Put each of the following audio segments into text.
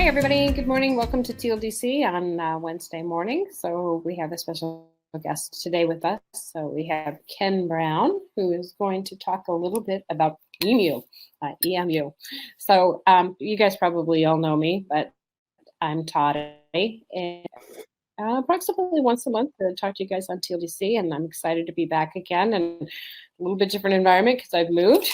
Hi, everybody. Good morning. Welcome to TLDC on Wednesday morning. So we have a special guest today with us. So we have Ken Brown, who is going to talk a little bit about EMU. So you guys probably all know me, but I'm Toddi, and approximately once a month to talk to you guys on TLDC, and I'm excited to be back again and a little bit different environment because I've moved.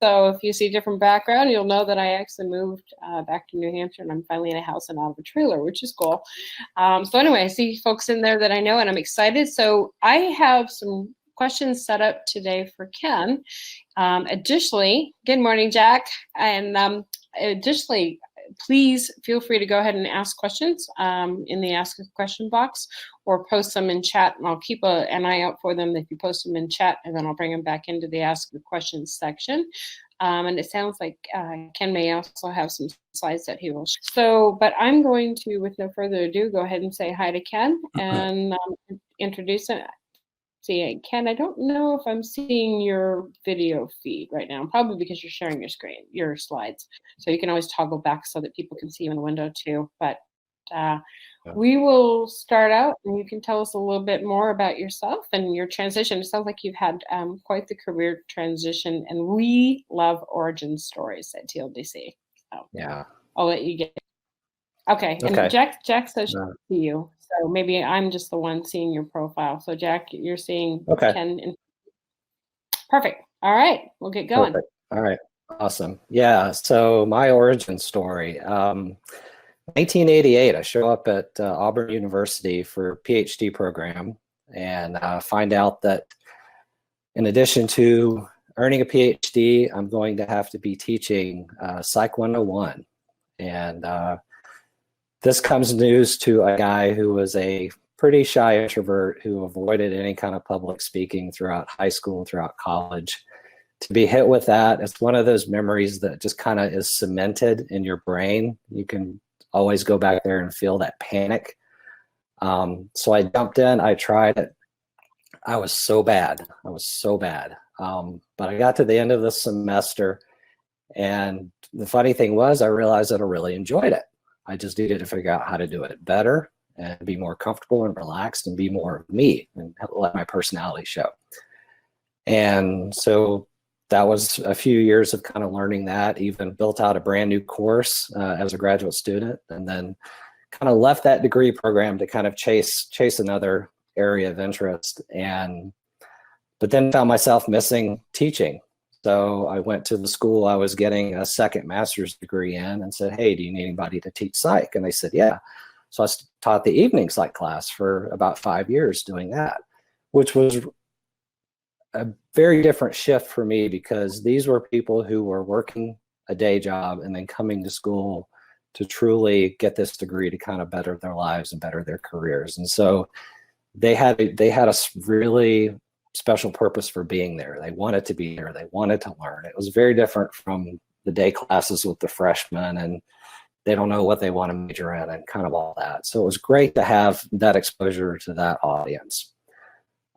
So if you see a different background, you'll know that I actually moved back to New Hampshire, and I'm finally in a house and out of a trailer, which is cool. So anyway, I see folks in there that I know, and I'm excited. So I have some questions set up today for Ken. Additionally, good morning, Jack. And additionally, please feel free to go ahead and ask questions in the Ask a Question box, or post them in chat, and I'll keep an eye out for them if you post them in chat, and then I'll bring them back into the Ask a Questions section. And it sounds like Ken may also have some slides that he will share. So, but I'm going to, with no further ado, go ahead and say hi to Ken and introduce him. See, Ken, I don't know if I'm seeing your video feed right now, probably because you're sharing your screen, your slides. So you can always toggle back so that people can see you in the window too. But we will start out, and you can tell us a little bit more about yourself and your transition. It sounds like you've had quite the career transition, and we love origin stories at TLDC. So yeah, I'll let you get. Okay, and Jack says she see you. So maybe I'm just the one seeing your profile. So Jack, you're seeing Ken. Perfect. All right, we'll get going. Perfect. All right, awesome. Yeah, so my origin story. 1988, I show up at Auburn University for a PhD program, and find out that in addition to earning a PhD, I'm going to have to be teaching Psych 101. And this comes news to a guy who was a pretty shy introvert who avoided any kind of public speaking throughout high school, throughout college. To be hit with that, it's one of those memories that just kind of is cemented in your brain. You can always go back there and feel that panic. So I jumped in, I tried it. I was so bad. But I got to the end of the semester, and the funny thing was I realized that I really enjoyed it. I just needed to figure out how to do it better and be more comfortable and relaxed and be more of me and let my personality show. And so that was a few years of kind of learning that, even built out a brand new course as a graduate student, and then kind of left that degree program to kind of chase another area of interest. But then found myself missing teaching. So I went to the school I was getting a second master's degree in and said, hey, do you need anybody to teach psych? And they said, yeah. So I taught the evening psych class for about 5 years doing that, which was a very different shift for me, because these were people who were working a day job and then coming to school to truly get this degree to kind of better their lives and better their careers. And so they had a really special purpose for being there. They wanted to be there. They wanted to learn. It was very different from the day classes with the freshmen, and they don't know what they want to major in and kind of all that. So it was great to have that exposure to that audience.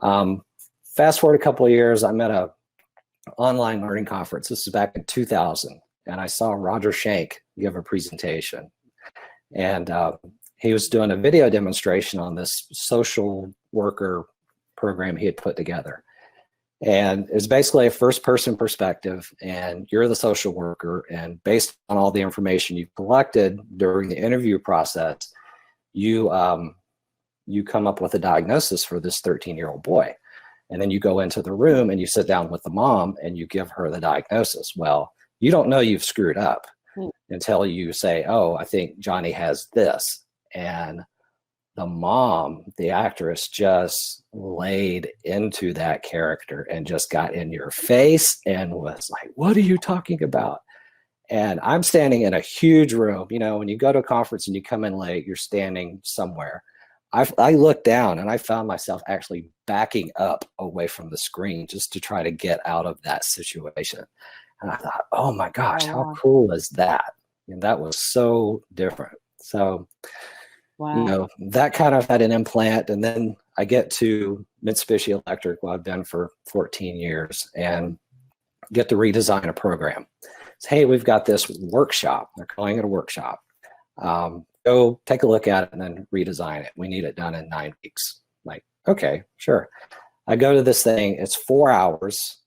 Fast forward a couple of years, I'm at a online learning conference. This is back in 2000, and I saw Roger Shank give a presentation, and he was doing a video demonstration on this social worker program he had put together. And it's basically a first-person perspective, and you're the social worker, and based on all the information you've collected during the interview process, you come up with a diagnosis for this 13-year-old boy. And then you go into the room and you sit down with the mom and you give her the diagnosis. Well, you don't know you've screwed up until you say, oh, I think Johnny has this. And the mom, the actress, just laid into that character and just got in your face and was like, what are you talking about? And I'm standing in a huge room. You know, when you go to a conference and you come in late, you're standing somewhere. I looked down and I found myself actually backing up away from the screen just to try to get out of that situation. And I thought, oh my gosh, how cool is that? And that was so different. So, you know, that kind of had an implant. And then I get to Mitsubishi Electric, where I've been for 14 years, and get to redesign a program. Say, hey, we've got this workshop. They're calling it a workshop. Go take a look at it and then redesign it. We need it done in 9 weeks. Like, okay, sure. I go to this thing, it's 4 hours.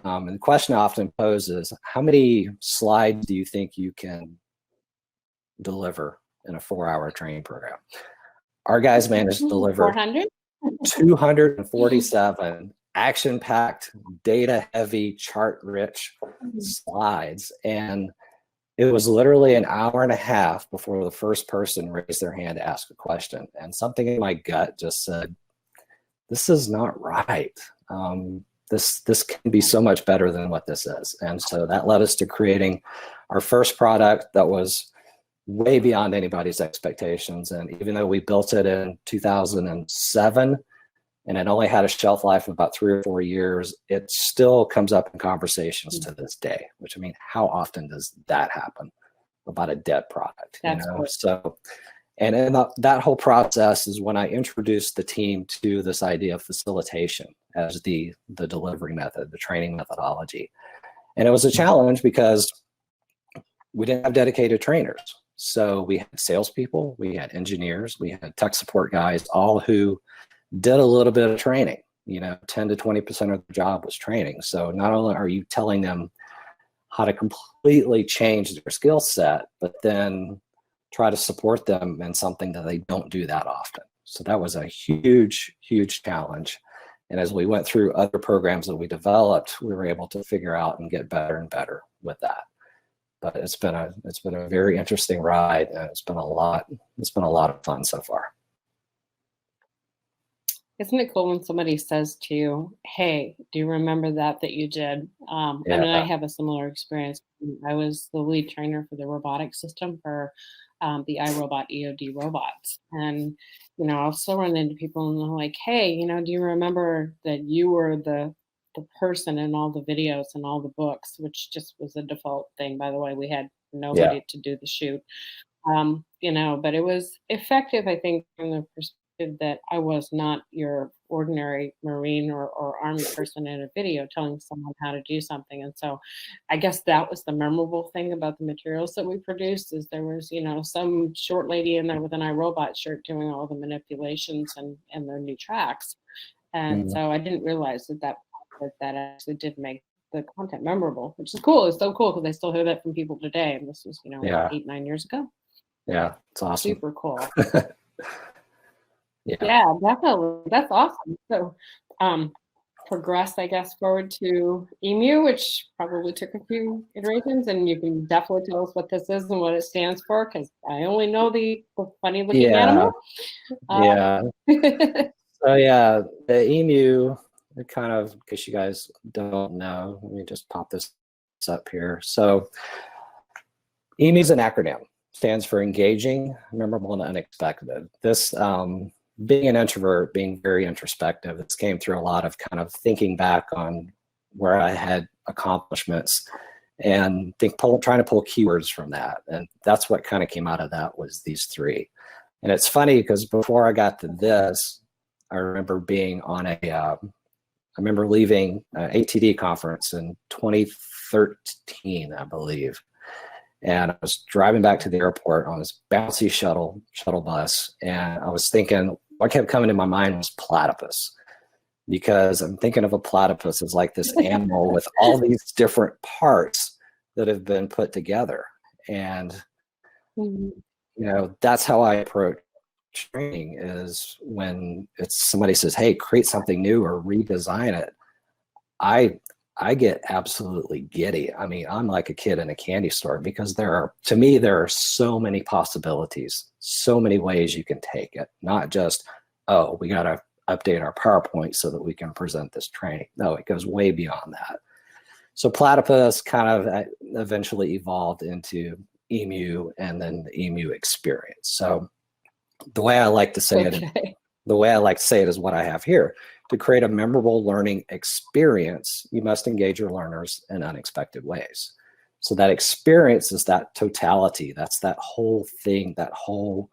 And the question I often pose is, how many slides do you think you can deliver in a 4-hour training program? Our guys managed to deliver 400? 247 action-packed, data-heavy, chart-rich slides. And it was literally an hour and a half before the first person raised their hand to ask a question. And something in my gut just said, this is not right. This can be so much better than what this is. And so that led us to creating our first product that was way beyond anybody's expectations. And even though we built it in 2007 and it only had a shelf life of about 3 or 4 years, it still comes up in conversations to this day, which, I mean, how often does that happen about a dead product? That's cool. So, and in that whole process is when I introduced the team to this idea of facilitation as the delivery method, the training methodology. And it was a challenge because we didn't have dedicated trainers. So we had salespeople, we had engineers, we had tech support guys, all who did a little bit of training. 10 to 20% of the job was training. So not only are you telling them how to completely change their skill set, but then try to support them in something that they don't do that often. So that was a huge, huge challenge. And as we went through other programs that we developed, we were able to figure out and get better and better with that. But it's been a very interesting ride, and it's been a lot of fun so far. Isn't it cool when somebody says to you, hey, do you remember that you did? I mean, I have a similar experience. I was the lead trainer for the robotic system for the iRobot EOD robots. And, I'll still run into people and they're like, hey, do you remember that you were the person in all the videos and all the books, which just was a default thing, by the way. We had nobody to do the shoot. But it was effective, I think, from the perspective that I was not your ordinary Marine or Army person in a video telling someone how to do something. And so I guess that was the memorable thing about the materials that we produced, is there was, some short lady in there with an iRobot shirt doing all the manipulations and their new tracks. And so I didn't realize that actually did make the content memorable, which is cool. It's so cool because I still hear that from people today. And this was, 8-9 years ago. Yeah, it's awesome. Super cool. Yeah, definitely. That's awesome. So progress, I guess, forward to EMU, which probably took a few iterations, and you can definitely tell us what this is and what it stands for, because I only know the funny looking animal. So yeah, the EMU, kind of, in case you guys don't know, let me just pop this up here. So EMU is an acronym, stands for engaging, memorable, and unexpected. This, being an introvert, being very introspective, this came through a lot of kind of thinking back on where I had accomplishments and trying to pull keywords from that. And that's what kind of came out of that, was these 3. And it's funny because before I got to this, I remember being on I remember leaving an ATD conference in 2013, I believe. And I was driving back to the airport on this bouncy shuttle bus. And I was thinking, what kept coming to my mind was platypus, because I'm thinking of a platypus as like this animal with all these different parts that have been put together. And, that's how I approach training, is when it's somebody says, hey, create something new or redesign it. I get absolutely giddy. I mean, I'm like a kid in a candy store, because to me, there are so many possibilities, so many ways you can take it. Not just, oh, we got to update our PowerPoint so that we can present this training. No, it goes way beyond that. So platypus kind of eventually evolved into EMU, and then the EMU Experience. So the way I like to say it is what I have here. To create a memorable learning experience, you must engage your learners in unexpected ways. So that experience is that totality. That's that whole thing, that whole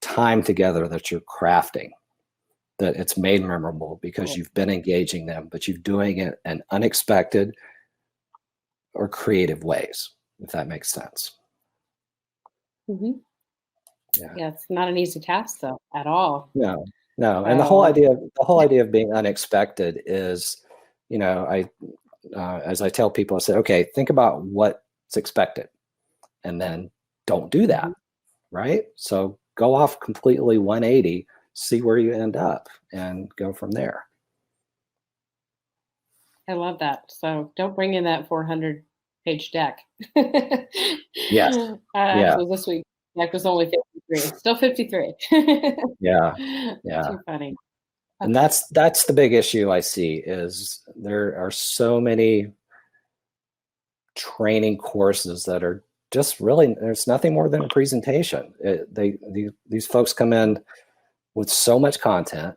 time together that you're crafting, that it's made memorable because you've been engaging them, but you're doing it in unexpected or creative ways, if that makes sense. Yeah, it's not an easy task though, at all. No, no. And So, the whole idea of being unexpected is, as I tell people, I say, okay, think about what's expected, and then don't do that, mhm, right? So go off completely 180, see where you end up, and go from there. I love that. So don't bring in that 400-page deck. Yes. Yeah. So this week deck was only 53. Still 53. Yeah. Yeah. Too funny. And Okay. that's the big issue I see is there are so many training courses that are just really, there's nothing more than a presentation. These folks come in with so much content,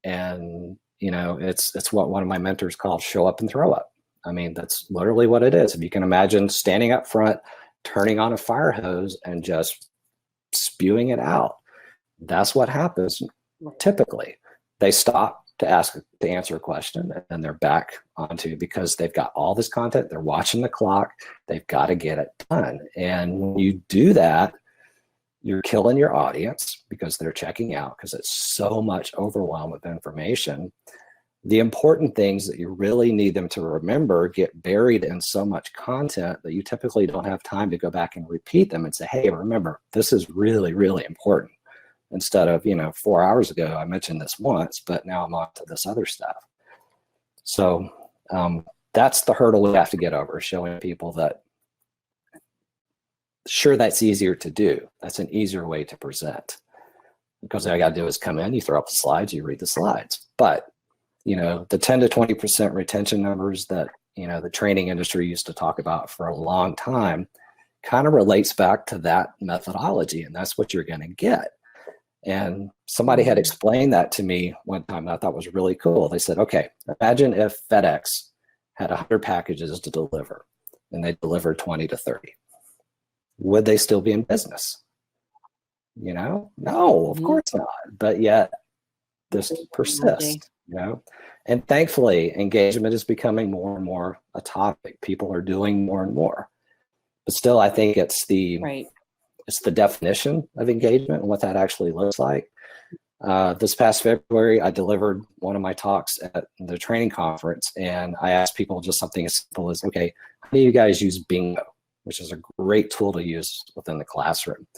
and it's what one of my mentors called show up and throw up. I mean, that's literally what it is. If you can imagine standing up front, turning on a fire hose and just spewing it out, that's what happens. Right. Typically they stop to answer a question, and then they're back onto, because they've got all this content, they're watching the clock, they've got to get it done. And when you do that, you're killing your audience because they're checking out, because it's so much overwhelm with information. The important things that you really need them to remember get buried in so much content that you typically don't have time to go back and repeat them and say, hey, remember, this is really, really important. Instead of, 4 hours ago, I mentioned this once, but now I'm on to this other stuff. So that's the hurdle we have to get over, showing people that, sure, that's easier to do. That's an easier way to present, because all I got to do is come in, you throw up the slides, you read the slides. But, the 10 to 20% retention numbers that, the training industry used to talk about for a long time kind of relates back to that methodology. And that's what you're going to get. And somebody had explained that to me one time, and I thought was really cool. They said, okay, imagine if FedEx had 100 packages to deliver and they delivered 20 to 30. Would they still be in business? No, of course not. But yet this persists, and thankfully engagement is becoming more and more a topic. People are doing more and more, but still I think it's the definition of engagement and what that actually looks like. This past February, I delivered one of my talks at the training conference, and I asked people just something as simple as, okay, how do you guys use bingo, which is a great tool to use within the classroom?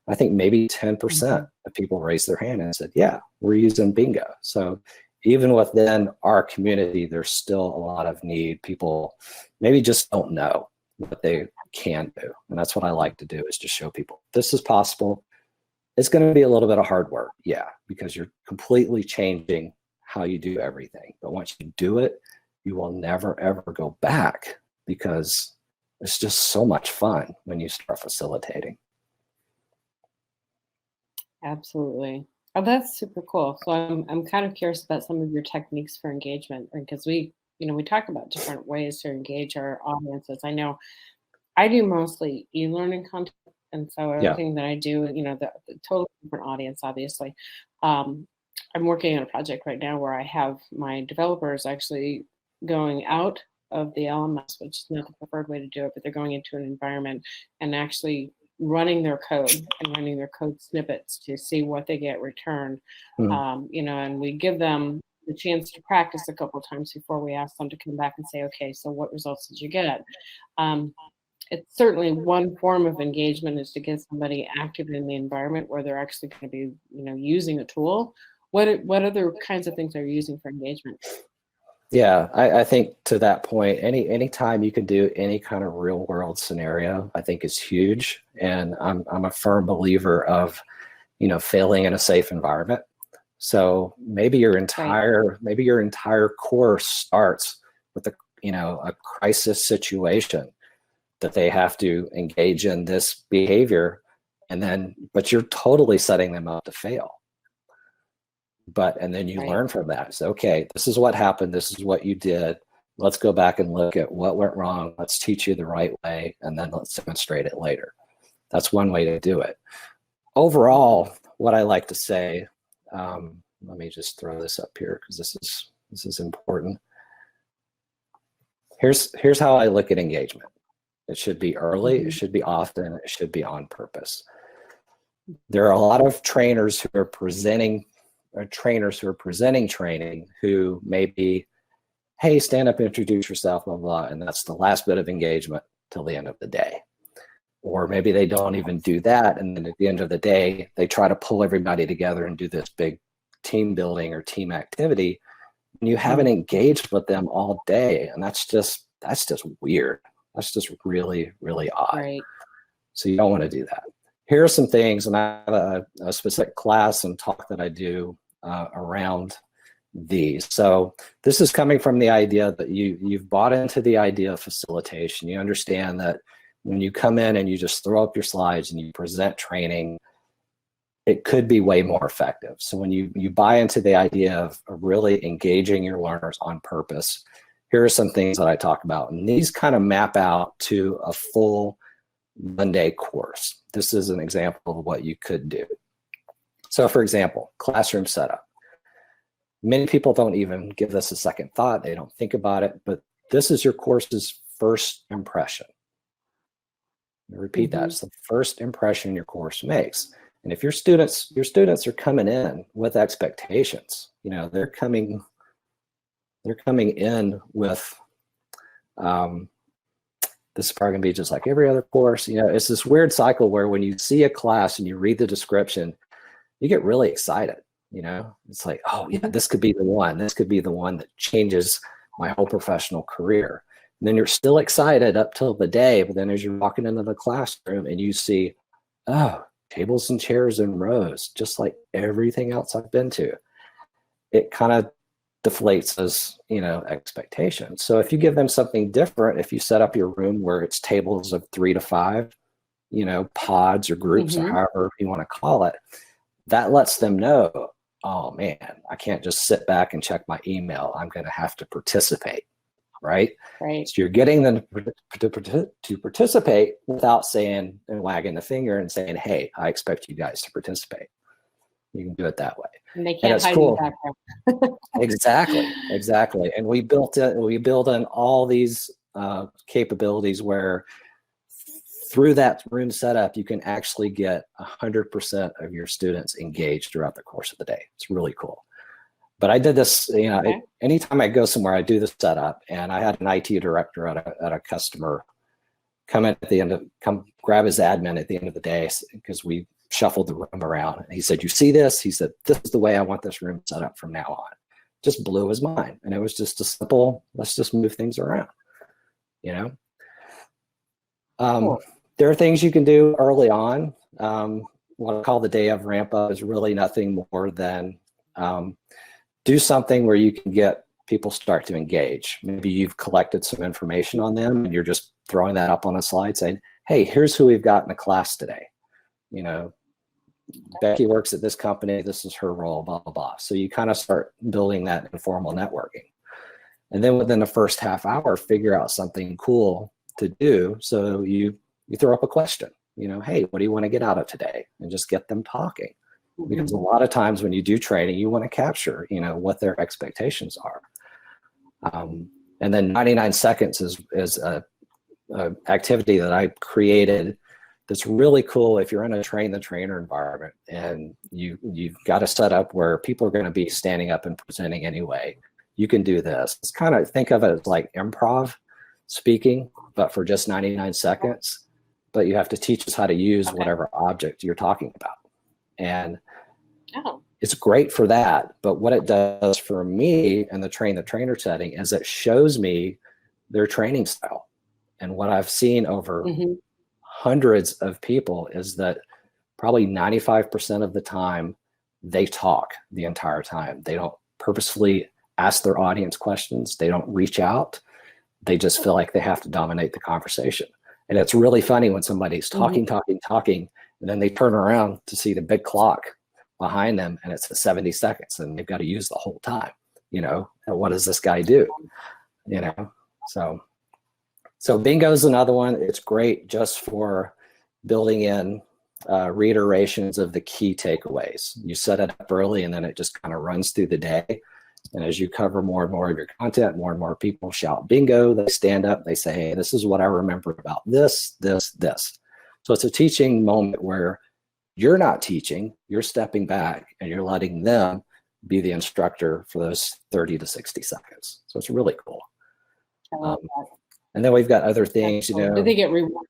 I think maybe 10% of people raised their hand and said, yeah, we're using bingo. So even within our community, there's still a lot of need. People maybe just don't know what they can do. And that's what I like to do, is to show people this is possible. It's going to be a little bit of hard work, because you're completely changing how you do everything. But once you do it, you will never, ever go back, because it's just so much fun when you start facilitating. Absolutely. Oh, that's super cool. So I'm kind of curious about some of your techniques for engagement, because we talk about different ways to engage our audiences. I know I do mostly e-learning content, and so everything that I do, the totally different audience, obviously. I'm working on a project right now where I have my developers actually going out of the LMS, which is not the preferred way to do it, but they're going into an environment and actually running their code and running their code snippets to see what they get returned. And we give them the chance to practice a couple of times before we ask them to come back and say, okay, so what results did you get? It's certainly one form of engagement, is to get somebody active in the environment where they're actually going to be, using a tool. What other kinds of things are you using for engagement? Yeah, I think to that point, any time you can do any kind of real world scenario, I think is huge. And I'm a firm believer of, failing in a safe environment. So maybe your entire course starts with a crisis situation that they have to engage in this behavior, but you're totally setting them up to fail. And then you learn from that. So, okay, this is what happened. This is what you did. Let's go back and look at what went wrong. Let's teach you the right way, and then let's demonstrate it later. That's one way to do it. Overall, what I like to say, let me just throw this up here because this is important. Here's how I look at engagement. It should be early, it should be often, it should be on purpose. There are a lot of trainers who are presenting, training who may be, hey, stand up, introduce yourself, blah, blah, and that's the last bit of engagement till the end of the day. Or maybe they don't even do that, and then at the end of the day, they try to pull everybody together and do this big team building or team activity, and you haven't engaged with them all day, and that's just weird. That's just really, really odd. Right. So you don't want to do that. Here are some things, and I have a specific class and talk that I do around these. So this is coming from the idea that you've bought into the idea of facilitation. You understand that when you come in and you just throw up your slides and you present training, it could be way more effective. So when you buy into the idea of really engaging your learners on purpose, here are some things that I talk about. And these kind of map out to a full Monday course. This is an example of what you could do. So for example, classroom setup. Many people don't even give this a second thought. They don't think about it, but this is your course's first impression. I repeat that, it's the first impression your course makes. And if your students are coming in with expectations, you know, they're coming in with, this is probably gonna be just like every other course. You know, it's this weird cycle where when you see a class and you read the description, you get really excited. You know, it's like, oh yeah, this could be the one. This could be the one that changes my whole professional career. And then you're still excited up till the day, but then as you're walking into the classroom and you see, oh, tables and chairs in rows, just like everything else I've been to, it kind of deflates those, you know, expectations. So if you give them something different, if you set up your room where it's tables of 3 to 5, you know, pods or groups or however you want to call it, that lets them know, oh man, I can't just sit back and check my email. I'm going to have to participate, right? Right. So you're getting them to participate without saying and wagging the finger and saying, hey, I expect you guys to participate. You can do it that way. And they can't hide cool. in the background. Exactly. And we build in all these capabilities where through that room setup, you can actually get 100% of your students engaged throughout the course of the day. It's really cool. But I did this, you know, anytime I go somewhere, I do the setup. And I had an IT director at a customer come grab his admin at the end of the day because we shuffled the room around. And he said, you see this? He said, this is the way I want this room set up from now on. Just blew his mind. And it was just a simple, let's just move things around, you know? Cool. There are things you can do early on. What I call the day of ramp up is really nothing more than do something where you can get people start to engage. Maybe you've collected some information on them and you're just throwing that up on a slide saying, hey, here's who we've got in the class today. You know, Becky works at this company. This is her role, blah, blah, blah. So you kind of start building that informal networking. And then within the first half hour, figure out something cool to do. So you throw up a question, you know, hey, what do you want to get out of today? And just get them talking. Because a lot of times when you do training, you want to capture, you know, what their expectations are. And then 99 seconds is a activity that I created that's really cool if you're in a train the trainer environment and you've got a setup where people are going to be standing up and presenting anyway. You can do this. It's kind of, think of it as like improv speaking, but for just 99 seconds. But you have to teach us how to use whatever object you're talking about. And it's great for that. But what it does for me in the train the trainer setting is it shows me their training style. And what I've seen over hundreds of people is that probably 95% of the time they talk the entire time. They don't purposefully ask their audience questions. They don't reach out. They just feel like they have to dominate the conversation. And it's really funny when somebody's talking, and then they turn around to see the big clock behind them and it's 70 seconds and they've got to use the whole time, you know, and what does this guy do? You know, so bingo is another one. It's great just for building in reiterations of the key takeaways. You set it up early and then it just kind of runs through the day. And as you cover more and more of your content, more and more people shout bingo, they stand up, they say, hey, this is what I remember about this. So it's a teaching moment where you're not teaching, you're stepping back and you're letting them be the instructor for those 30 to 60 seconds. So it's really cool. I love that. And then we've got other That's things, you cool. know. Do they get rewarded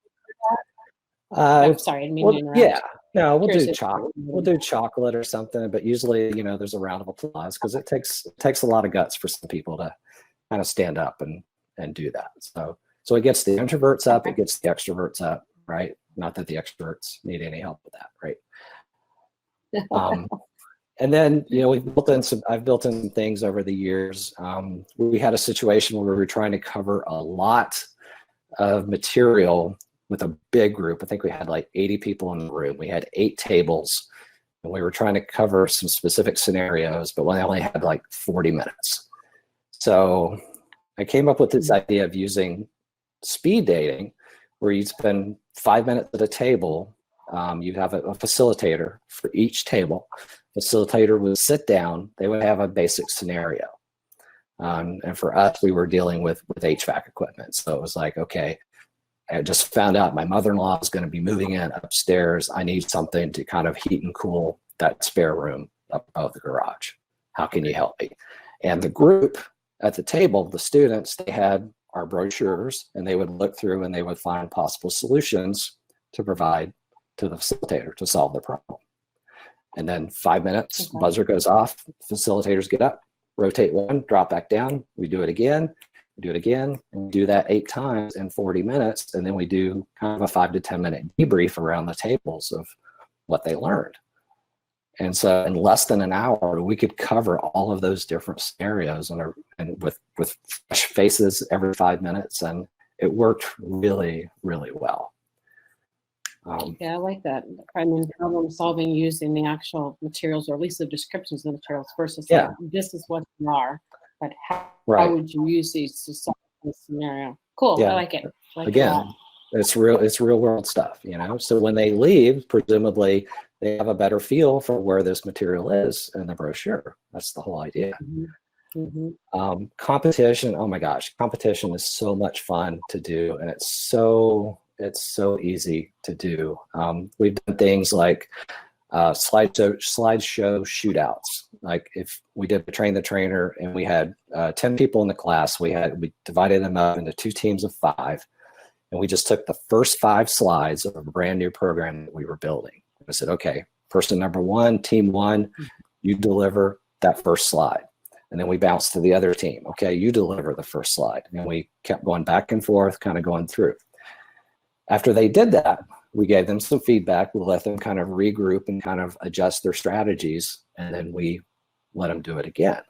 for that? I'm sorry, I didn't mean to interrupt. Yeah, no, we'll Curious do if- chocolate. We'll do chocolate or something, but usually, you know, there's a round of applause because it takes a lot of guts for some people to kind of stand up and do that. So it gets the introverts up, it gets the extroverts up, right? Not that the extroverts need any help with that, right? And then, you know, I've built in some things over the years. We had a situation where we were trying to cover a lot of material with a big group. I think we had like 80 people in the room. We had 8 tables and we were trying to cover some specific scenarios, but we only had like 40 minutes. So I came up with this idea of using speed dating, where you'd spend 5 minutes at a table. You'd have a facilitator for each table. Facilitator would sit down. They would have a basic scenario. And for us, we were dealing with HVAC equipment. So it was like, okay, I just found out my mother-in-law is going to be moving in upstairs. I need something to kind of heat and cool that spare room up above the garage. How can you help me? And the group at the table, the students, they had our brochures and they would look through and they would find possible solutions to provide to the facilitator to solve the problem. And then 5 minutes, buzzer goes off, facilitators get up, rotate one, drop back down, we do it again, and we do that 8 times in 40 minutes. And then we do kind of a 5 to 10 minute debrief around the tables of what they learned. And so in less than an hour, we could cover all of those different scenarios and with fresh faces every 5 minutes. And it worked really, really well. Yeah, I like that. I mean, problem solving using the actual materials, or at least the descriptions of the materials versus like, this is what they are, but how would you use these to solve this scenario? Cool, I like it. Again, it's real world stuff, you know? So when they leave, presumably they have a better feel for where this material is in the brochure. That's the whole idea. Competition, oh my gosh, competition is so much fun to do, and it's so easy to do. We've done things like slideshow shootouts. Like if we did the train the trainer and we had 10 people in the class, we divided them up into 2 teams of 5, and we just took the first 5 slides of a brand new program that we were building. I said, okay, person number 1, team 1, you deliver that first slide. And then we bounced to the other team. Okay, you deliver the first slide. And we kept going back and forth, kind of going through. After they did that, we gave them some feedback. We let them kind of regroup and kind of adjust their strategies. And then we let them do it again.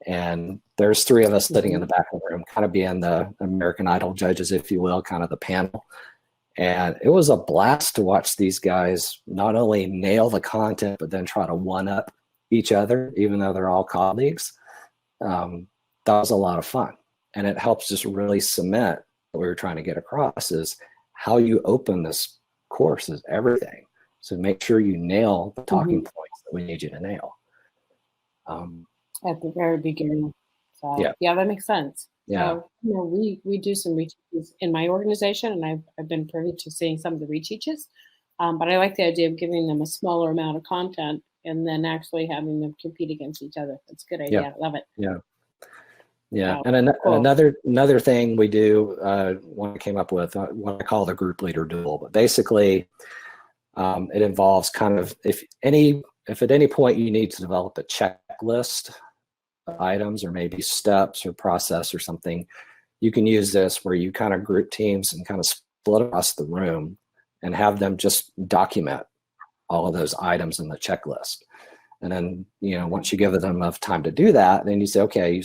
And there's 3 of us sitting in the back of the room, kind of being the American Idol judges, if you will, kind of the panel. And it was a blast to watch these guys not only nail the content, but then try to one-up each other, even though they're all colleagues. That was a lot of fun. And it helps just really cement what we were trying to get across is how you open this course is everything. So make sure you nail the talking points that we need you to nail. At the very beginning. So, yeah, that makes sense. Yeah. So, you know, we do some reteaches in my organization, and I've been privy to seeing some of the reteaches. But I like the idea of giving them a smaller amount of content and then actually having them compete against each other. That's a good idea. I love it. Yeah. And cool. another thing we do, one I came up with, what I call the group leader duel. But basically, it involves kind of if at any point you need to develop a checklist of items or maybe steps or process or something, you can use this where you kind of group teams and kind of split across the room and have them just document all of those items in the checklist. And then, you know, once you give them enough time to do that, then you say, okay, you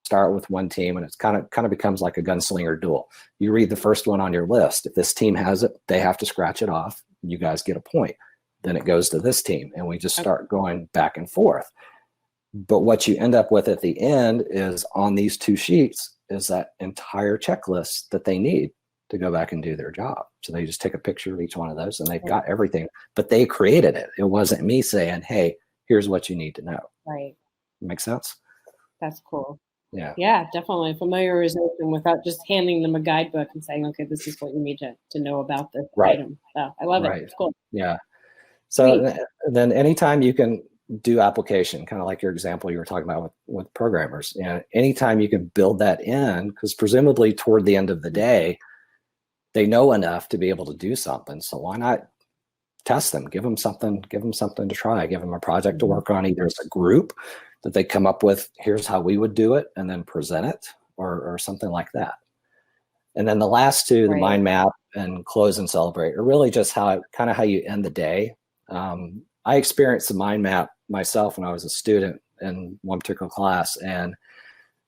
start with one team and it's kind of becomes like a gunslinger duel. You read the first one on your list. If this team has it, they have to scratch it off. You guys get a point. Then it goes to this team and we just start going back and forth. But what you end up with at the end is on these 2 sheets is that entire checklist that they need to go back and do their job. So they just take a picture of each one of those and they've got everything, but they created it. It wasn't me saying, hey, here's what you need to know. Right. Make sense? That's cool. Yeah. Yeah, definitely. Familiarization without just handing them a guidebook and saying, okay, this is what you need to know about this item. So I love it. It's cool. Yeah. So then anytime you can do application, kind of like your example you were talking about with programmers, anytime you can build that in, because presumably toward the end of the day, they know enough to be able to do something. So why not test them, give them something to try, give them a project to work on, either as a group that they come up with, here's how we would do it, and then present it, or something like that. And then the last two, the mind map and close and celebrate, are really just how you end the day. I experienced the mind map myself when I was a student in one particular class, and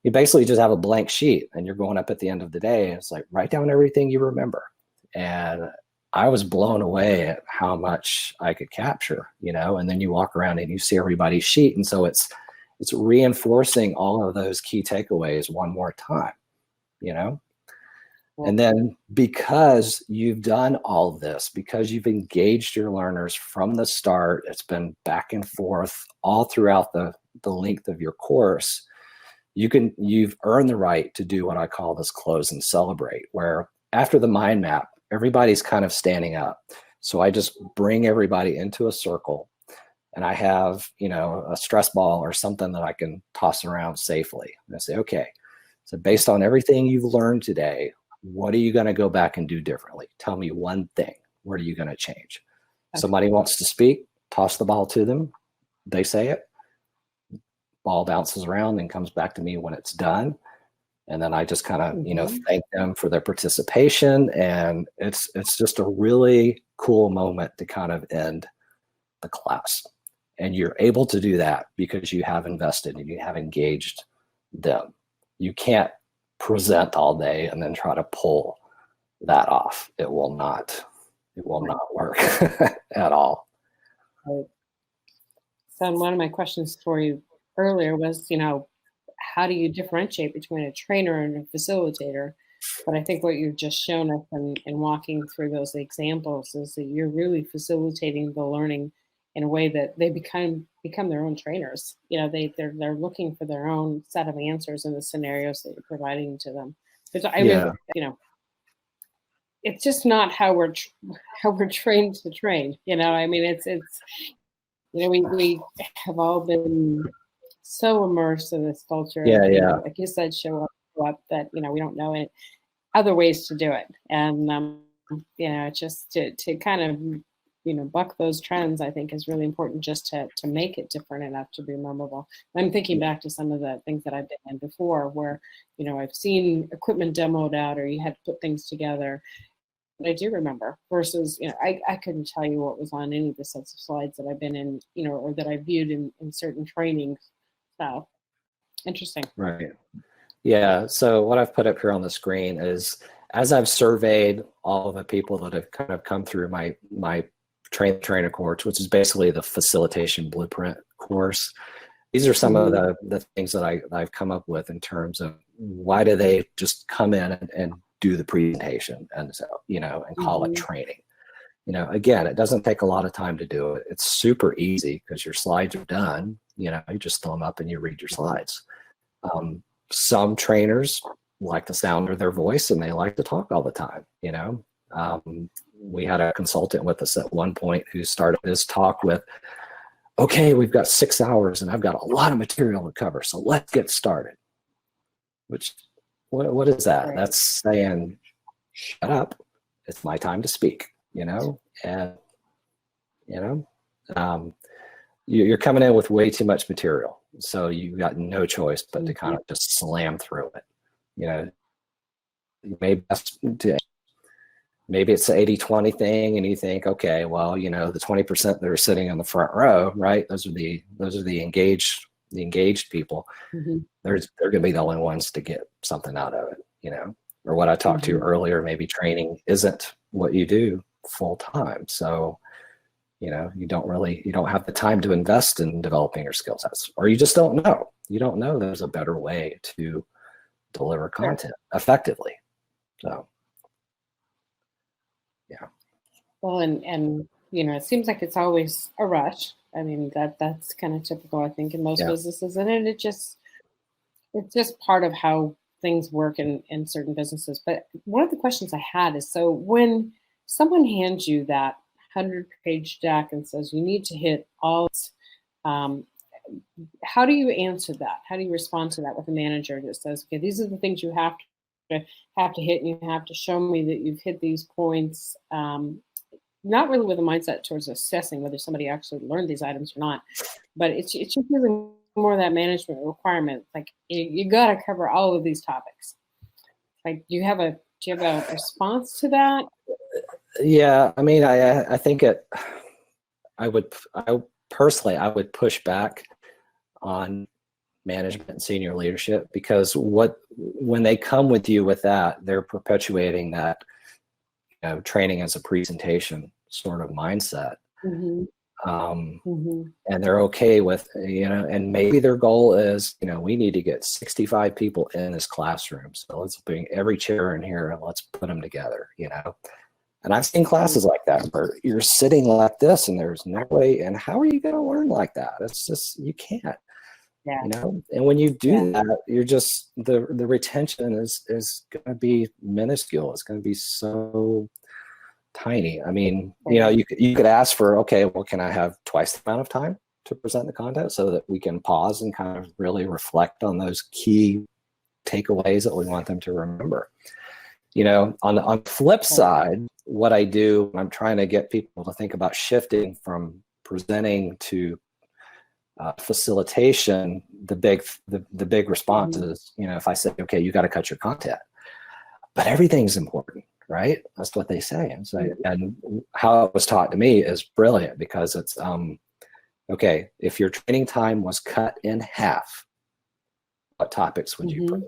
you basically just have a blank sheet and you're going up at the end of the day. And it's like, write down everything you remember. And I was blown away at how much I could capture, and then you walk around and you see everybody's sheet. And so it's reinforcing all of those key takeaways one more time, And then because you've done all this, because you've engaged your learners from the start, it's been back and forth all throughout the length of your course, you've earned the right to do what I call this close and celebrate, where after the mind map, everybody's kind of standing up. So I just bring everybody into a circle, and I have, a stress ball or something that I can toss around safely. And I say, okay, so based on everything you've learned today, what are you going to go back and do differently? Tell me one thing. What are you going to change? Okay. Somebody wants to speak, toss the ball to them. They say it. Ball bounces around and comes back to me when it's done. And then I just kind of, thank them for their participation. And it's just a really cool moment to kind of end the class. And you're able to do that because you have invested and you have engaged them. You can't present all day and then try to pull that off. It will not work at all. Right. So one of my questions for you earlier was, how do you differentiate between a trainer and a facilitator? But I think what you've just shown us in walking through those examples is that you're really facilitating the learning in a way that they become their own trainers. They're looking for their own set of answers in the scenarios that you're providing to them. Because it's just not how we're trained to train. We have all been so immersed in this culture. Like you said, show up that we don't know it, other ways to do it, and just to kind of buck those trends, I think is really important, just to make it different enough to be memorable. I'm thinking back to some of the things that I've been in before, where I've seen equipment demoed out, or you had to put things together. I do remember, versus, I couldn't tell you what was on any of the sets of slides that I've been in, or that I viewed in certain trainings. So interesting. Right. Yeah. So what I've put up here on the screen is, as I've surveyed all of the people that have kind of come through my trainer course, which is basically the facilitation blueprint course, these are some of the things that I've come up with in terms of why do they just come in and do the presentation and so and call it training. Again, it doesn't take a lot of time to do it. It's super easy because your slides are done. You just throw them up and you read your slides. Some trainers like the sound of their voice and they like to talk all the time. We had a consultant with us at one point who started his talk with, okay, we've got 6 hours and I've got a lot of material to cover, so let's get started. Which, what is that? Right. That's saying, shut up, it's my time to speak, and you're coming in with way too much material, so you've got no choice but to kind of just slam through it. Maybe it's the 80-20 thing, and you think, okay, well, the 20% that are sitting in the front row, right? Those are the engaged people. They're going to be the only ones to get something out of it, Or what I talked to earlier, maybe training isn't what you do full time, so you don't have the time to invest in developing your skill sets, or you just don't know. You don't know there's a better way to deliver content effectively. So. Yeah. Well, and it seems like it's always a rush. I mean, that's kind of typical, I think, in most businesses, and it's just part of how things work in certain businesses. But one of the questions I had is, so when someone hands you that 100-page deck and says you need to hit all. How do you answer that? How do you respond to that with a manager that says, okay, these are the things you have to hit, and you have to show me that you've hit these points? Not really with a mindset towards assessing whether somebody actually learned these items or not, but it's just really more that management requirement. Like you got to cover all of these topics. Like, do you have a response to that? Yeah, I mean, I think I would push back on management and senior leadership, because when they come with you with that, they're perpetuating that, training as a presentation sort of mindset. Mm-hmm. And they're okay with, and maybe their goal is, we need to get 65 people in this classroom. So let's bring every chair in here and let's put them together, And I've seen classes like that where you're sitting like this and there's no way, and how are you going to learn like that? It's just, you can't, And when you do that, you're just, the retention is going to be minuscule. It's going to be so tiny. I mean, you could ask for, okay, well, can I have twice the amount of time to present the content so that we can pause and kind of really reflect on those key takeaways that we want them to remember? On the flip side, what I do when I'm trying to get people to think about shifting from presenting to facilitation, the big response is, if I say, okay, you got to cut your content, but everything's important, right? That's what they say. And how it was taught to me is brilliant, because it's, okay, if your training time was cut in half, what topics would you present?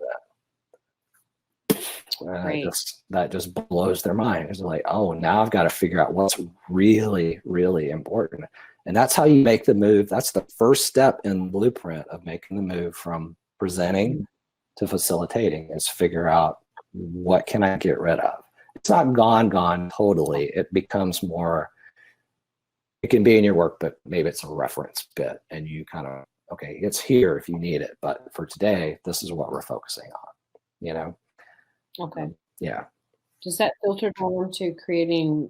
That just blows their mind. It's like, oh, now I've got to figure out what's really, really important. And that's how you make the move. That's the first step in the blueprint of making the move from presenting to facilitating, is figure out, what can I get rid of? It's not gone totally. It becomes more, it can be in your work, but maybe it's a reference bit, and you kind of, okay, it's here if you need it, but for today, this is what we're focusing on, Okay. Yeah. Does that filter down to creating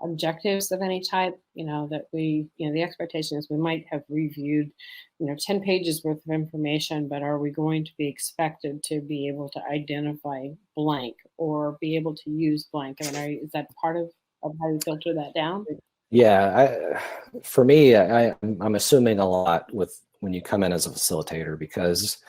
objectives of any type? That we, the expectation is we might have reviewed, 10 pages worth of information, but are we going to be expected to be able to identify blank or be able to use blank? I mean, is that part of how you filter that down? Yeah. For me, I'm assuming a lot when you come in as a facilitator, because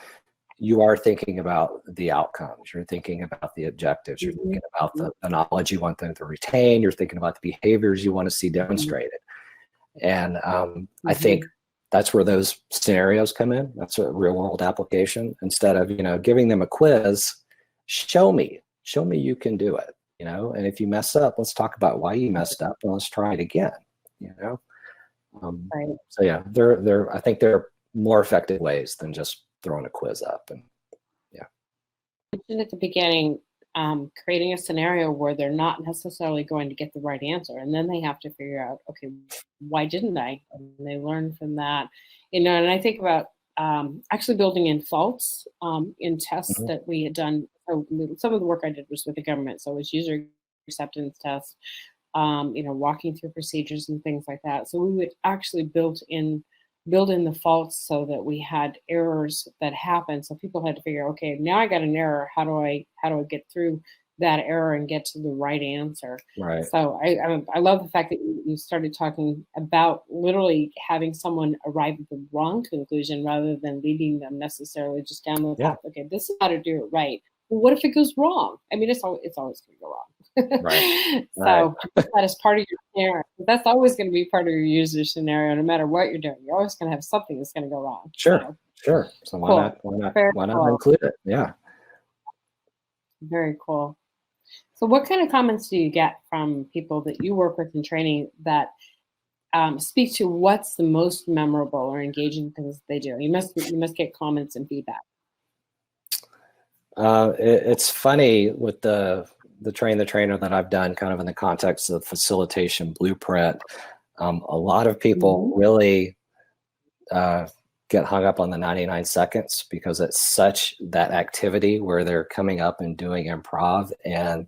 you are thinking about the outcomes. You're thinking about the objectives. You're thinking about the knowledge you want them to retain. You're thinking about the behaviors you want to see demonstrated. And I think that's where those scenarios come in. That's a real world application. Instead of, giving them a quiz, show me you can do it, and if you mess up, let's talk about why you messed up and let's try it again, Right. So yeah, I think there are more effective ways than just throwing a quiz up. And at the beginning, creating a scenario where they're not necessarily going to get the right answer, and then they have to figure out, okay, why didn't I? And they learn from that, and I think about actually building in faults in tests that we had done. So some of the work I did was with the government, so it was user acceptance tests, walking through procedures and things like that. So we would actually build in the faults so that we had errors that happened. So people had to figure, okay, now I got an error. How do I get through that error and get to the right answer? Right. So I love the fact that you started talking about literally having someone arrive at the wrong conclusion rather than leading them necessarily just down the path. Okay, this is how to do it right. Well, what if it goes wrong? I mean, it's always going to go wrong. Right. So that is part of your scenario. That's always going to be part of your user scenario, no matter what you're doing. You're always going to have something that's going to go wrong. Sure. So why not include it? Yeah. Very cool. So what kind of comments do you get from people that you work with in training that speak to what's the most memorable or engaging things they do? You must get comments and feedback. It's funny with the train the trainer that I've done kind of in the context of facilitation blueprint. A lot of people really get hung up on the 99 seconds because it's such that activity where they're coming up and doing improv, and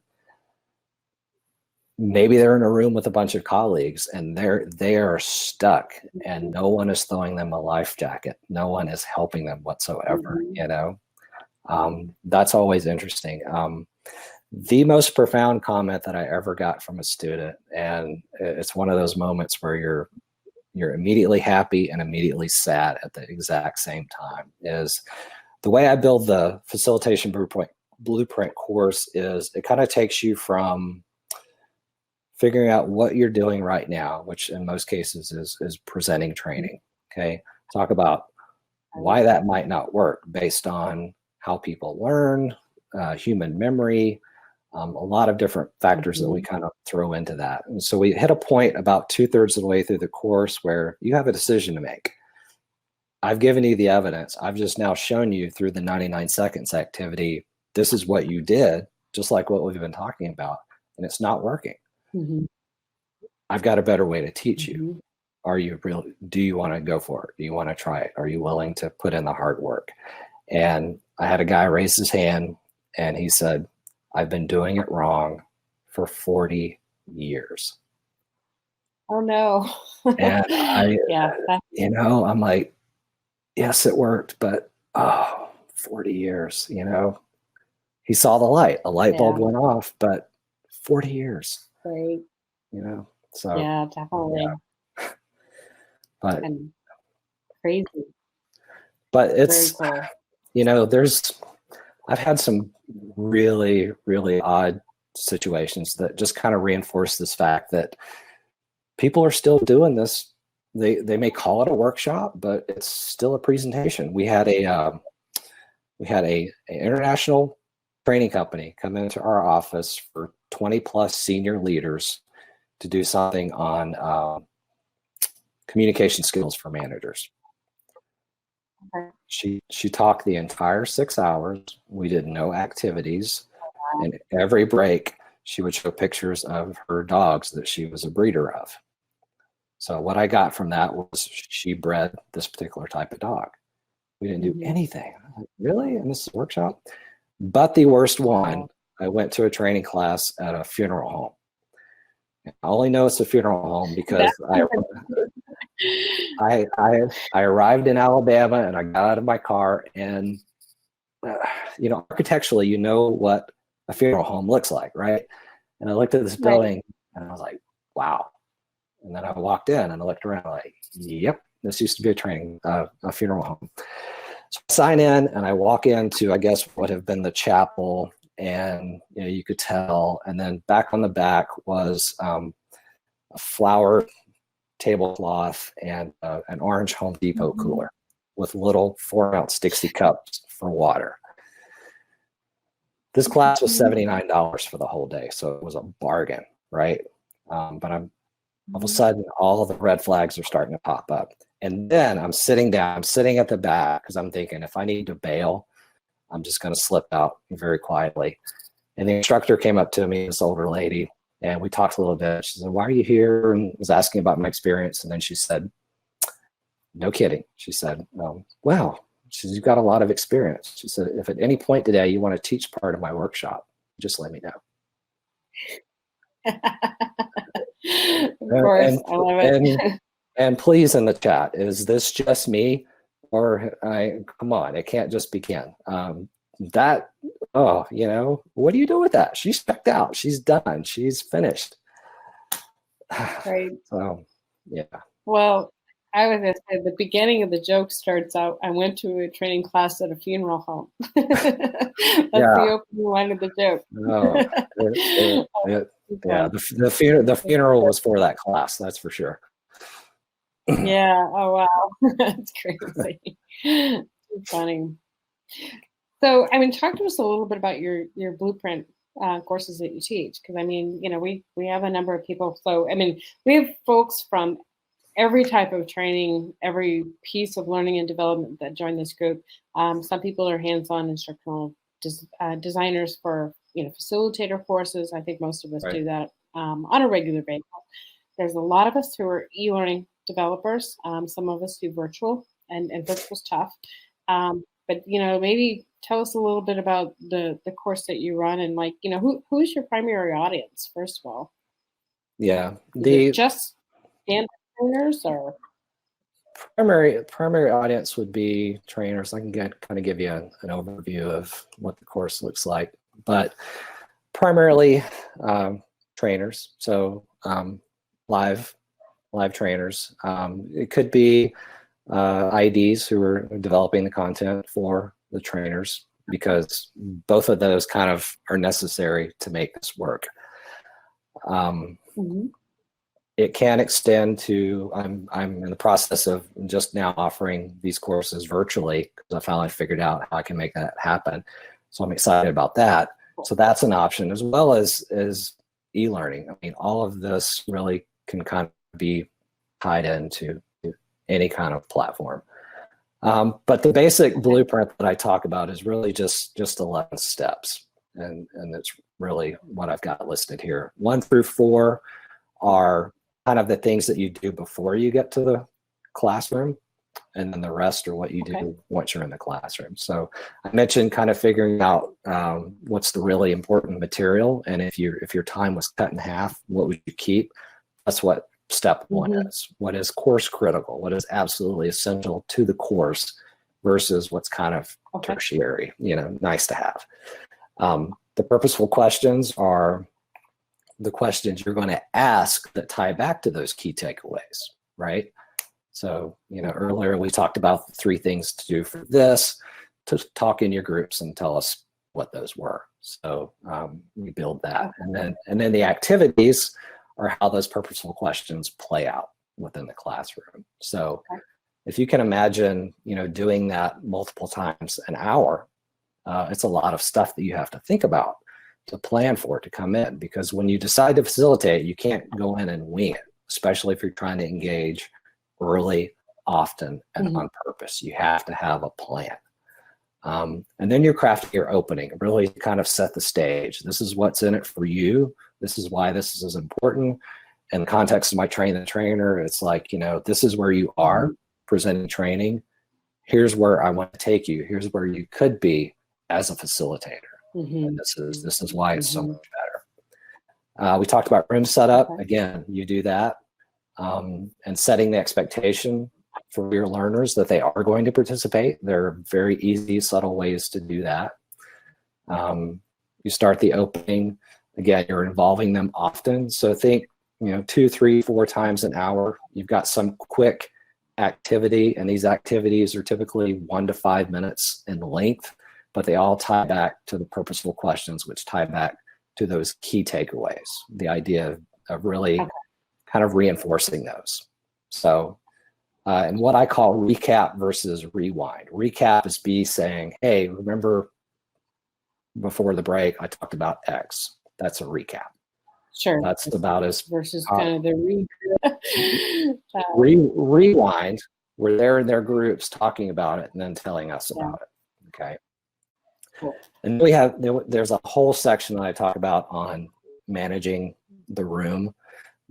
maybe they're in a room with a bunch of colleagues and they are stuck and no one is throwing them a life jacket. No one is helping them whatsoever, you know? That's always interesting. The most profound comment that I ever got from a student, and it's one of those moments where you're immediately happy and immediately sad at the exact same time, is the way I build the facilitation blueprint course is it kind of takes you from figuring out what you're doing right now, which in most cases is presenting training. Okay. Talk about why that might not work based on how people learn, human memory, a lot of different factors that we kind of throw into that. And so we hit a point about 2/3 of the way through the course where you have a decision to make. I've given you the evidence. I've just now shown you through the 99 seconds activity, this is what you did, just like what we've been talking about, and it's not working. I've got a better way to teach you. Are you really, do you want to go for it? Do you want to try it? Are you willing to put in the hard work? And I had a guy raise his hand and he said, I've been doing it wrong for 40 years. Oh no. And I, yeah, you know, I'm like, yes, it worked, but 40 years, you know, he saw the light, a light bulb went off, but 40 years, right. You know, so yeah, definitely. Yeah. But and crazy. But it's, cool. You know, I've had some really, really odd situations that just kind of reinforce this fact that people are still doing this. They may call it a workshop, but it's still a presentation. We had an international training company come into our office for 20 plus senior leaders to do something on communication skills for managers. Okay. She talked the entire 6 hours. We did no activities, and every break she would show pictures of her dogs that she was a breeder of. So what I got from that was she bred this particular type of dog. We didn't do anything. Like, really? In this workshop? But the worst one, I went to a training class at a funeral home. I only know it's a funeral home because I arrived in Alabama and I got out of my car and, you know, architecturally, you know what a funeral home looks like, right? And I looked at this building and I was like, wow. And then I walked in and I looked around like, yep, this used to be a funeral home. So I sign in and I walk into, I guess, what have been the chapel, and you know, you could tell. And then back on the back was a flower tablecloth and an orange Home Depot cooler with little 4-ounce Dixie cups for water. This class was $79 for the whole day, so it was a bargain, right? But all of a sudden, all of the red flags are starting to pop up. And then I'm sitting at the back because I'm thinking if I need to bail, I'm just going to slip out very quietly. And the instructor came up to me, this older lady, and we talked a little bit. She said, why are you here? And was asking about my experience. And then she said, no kidding. She said, wow. She said, you've got a lot of experience. She said, if at any point today you want to teach part of my workshop, just let me know. Of course, I love it. And please, in the chat, is this just me? Or come on, it can't just be Ken. You know, what do you do with that? She's checked out. She's done. She's finished. Right. So, yeah. Well, I was going to say the beginning of the joke starts out, I went to a training class at a funeral home. That's the opening line of the joke. The funeral was for that class, that's for sure. Yeah. Oh, wow. That's crazy. Funny. So, I mean, talk to us a little bit about your blueprint courses that you teach, because I mean, you know, we have a number of people. So, I mean, we have folks from every type of training, every piece of learning and development that join this group. Some people are hands-on instructional designers for, you know, facilitator courses. I think most of us do that on a regular basis. There's a lot of us who are e-learning developers. Some of us do virtual, and virtual's tough. But, you know, maybe tell us a little bit about the course that you run, and, like, you know, who's your primary audience, first of all? Yeah. Is it just standard trainers or? Primary audience would be trainers. I can kind of give you an overview of what the course looks like, but primarily trainers. So live trainers. It could be IDs who are developing the content for the trainers, because both of those kind of are necessary to make this work. It can extend to, I'm in the process of just now offering these courses virtually, because I finally figured out how I can make that happen. So I'm excited about that. So that's an option, as well as e-learning. I mean, all of this really can kind of be tied into any kind of platform. But the basic blueprint that I talk about is really just 11 steps. And it's really what I've got listed here. 1 through 4 are kind of the things that you do before you get to the classroom, and then the rest are what you do once you're in the classroom. So I mentioned kind of figuring out what's the really important material, and if your time was cut in half, what would you keep? That's what step 1 is. What is course critical? What is absolutely essential to the course versus what's kind of tertiary, nice to have. The purposeful questions are the questions you're going to ask that tie back to those key takeaways, right? So, earlier we talked about the 3 things to do for this, to talk in your groups and tell us what those were. So we build that. And then the activities are how those purposeful questions play out within the classroom. So if you can imagine, doing that multiple times an hour, it's a lot of stuff that you have to think about, to plan for, to come in, because when you decide to facilitate, you can't go in and wing it, especially if you're trying to engage early, often, and on purpose. You have to have a plan. And then you're crafting your opening, really kind of set the stage. This is what's in it for you. This is why this is important. In the context of my train the trainer, it's like, this is where you are presenting training. Here's where I want to take you. Here's where you could be as a facilitator. And this is why it's so much better. We talked about room setup. Again, you do that, and setting the expectation for your learners that they are going to participate. There are very easy, subtle ways to do that. You start the opening. Again, you're involving them often. So think, 2, 3, 4 times an hour. You've got some quick activity, and these activities are typically 1 to 5 minutes in length, but they all tie back to the purposeful questions, which tie back to those key takeaways, the idea of really kind of reinforcing those. So, and what I call recap versus rewind. Recap is B saying, hey, remember before the break, I talked about X. That's a recap. Sure. That's about as versus kind of the rewind. We're there in their groups talking about it and then telling us about it. Okay. Cool. And there's a whole section that I talk about on managing the room,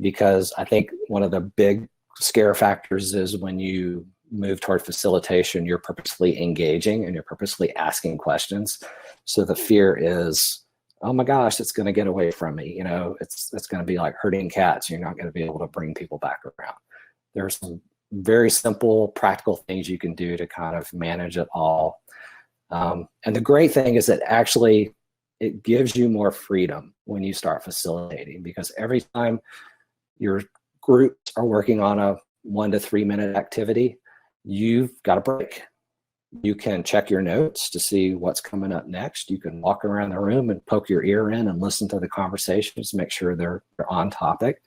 because I think one of the big scare factors is when you move toward facilitation, you're purposely engaging and you're purposely asking questions. So the fear is, oh my gosh, it's going to get away from me. It's going to be like herding cats. You're not going to be able to bring people back around. There's some very simple, practical things you can do to kind of manage it all. And the great thing is that actually it gives you more freedom when you start facilitating, because every time your groups are working on a 1 to 3 minute activity, you've got a break. You can check your notes to see what's coming up next. You can walk around the room and poke your ear in and listen to the conversations, make sure they're on topic.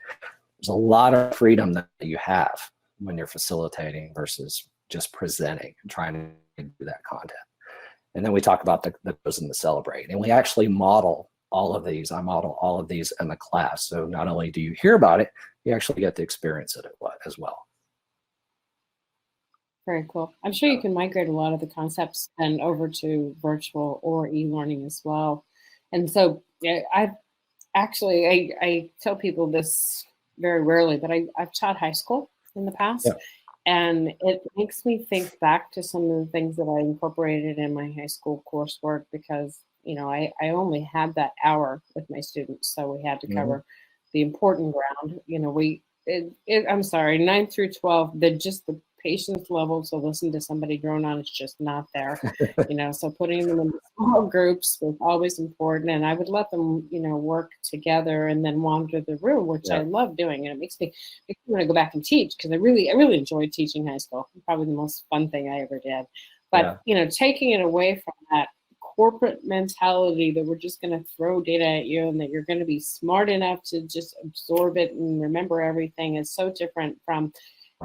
There's a lot of freedom that you have when you're facilitating versus just presenting and trying to do that content. And then we talk about the goes and the celebrate. And we actually model all of these. I model all of these in the class. So not only do you hear about it, you actually get to experience it as well. Very cool. I'm sure you can migrate a lot of the concepts then over to virtual or e-learning as well. And so I tell people this very rarely, but I've taught high school in the past. Yeah. And it makes me think back to some of the things that I incorporated in my high school coursework, because, I only had that hour with my students. So we had to cover the important ground. You know, I'm sorry, 9 through 12, the patience level to listen to somebody drone on is just not there. You know, so putting them in small groups was always important, and I would let them, you know, work together and then wander the room, which I love doing, and it makes me want to go back and teach, because I really enjoyed teaching high school. Probably the most fun thing I ever did. But you know, taking it away from that corporate mentality that we're just going to throw data at you and that you're going to be smart enough to just absorb it and remember everything is so different from